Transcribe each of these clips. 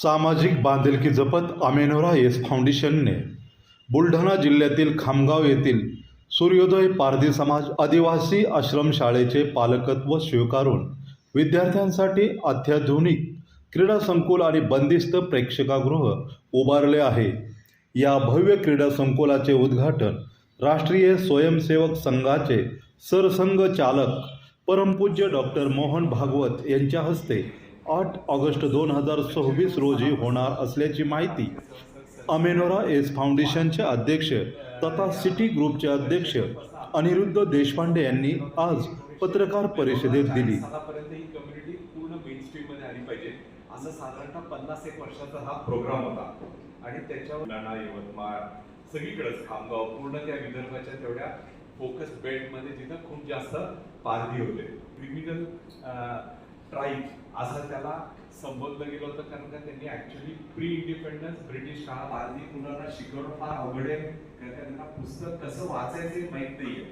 सामाजिक बांधिलकी जपत अमेनोरा येस फाउंडेशनने बुलढाणा जिल्ह्यातील खामगाव येथील सूर्योदय पारधी समाज आदिवासी आश्रमशाळेचे पालकत्व स्वीकारून विद्यार्थ्यांसाठी अत्याधुनिक क्रीडा संकुल आणि बंदिस्त प्रेक्षागृह उभारले आहे। या भव्य क्रीडा संकुलाचे उद्घाटन राष्ट्रीय स्वयंसेवक संघाचे सरसंघचालक परमपूज्य डॉक्टर मोहन भागवत यांच्या हस्ते 8 ऑगस्ट 2026 रोजी होणार असल्याची माहिती अमेनोरा येस फाउंडेशनचे अध्यक्ष तथा सिटी ग्रुपचे अध्यक्ष अनिरुद्ध देशपांडे यांनी आज पत्रकार परिषदेत दिली। ही कम्युनिटी पूर्ण मेन स्ट्रीम मध्ये आली पाहिजे असं साधारणतः 50-1 वर्षाचा हा प्रोग्राम होता आणि त्याच्यावर बुलढाणा, यवतमाळ सगळीकडेच खामगाव पूर्ण त्या विदर्भाच्या तेवढ्या फोकस बेल्ट मध्ये जिथं खूप जास्त पारधी होते, क्रिमिनल ट्राईब असं त्याला संबोधलं गेलं होतं, कारण का त्यांनी ऍक्च्युअली प्री इंडिपेंडन्स ब्रिटिश काळ पारधी मुलांना शिकवणं फार अवघड आहे, कारण त्यांना पुस्तक कसं वाचायचं माहित नाहीये,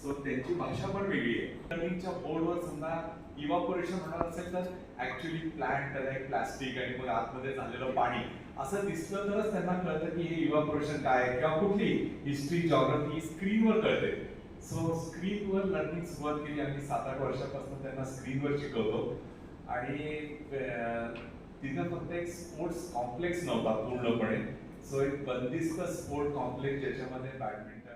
सो त्यांची भाषा पण वेगळी आहे। लर्निंगच्या बोर्डवर समजा इव्हापोरेशन होणार असेल तर ऍक्च्युअली प्लांट आहे, प्लास्टिक आणि मग आतमध्ये झालेलं पाणी असं दिसलं तरच त्यांना कळतं की हे इव्हापोरेशन काय आहे किंवा कुठली हिस्ट्री, जॉग्राफी स्क्रीनवर कळते। सो स्क्रीनवर लर्निंग सुरुवात केली आम्ही 7-8 वर्षापासून त्यांना स्क्रीनवर शिकवतो आणि तिथं फक्त एक स्पोर्ट्स कॉम्प्लेक्स नव्हता पूर्णपणे, सो एक बंदिस्त स्पोर्ट कॉम्प्लेक्स ज्याच्यामध्ये बॅडमिंटन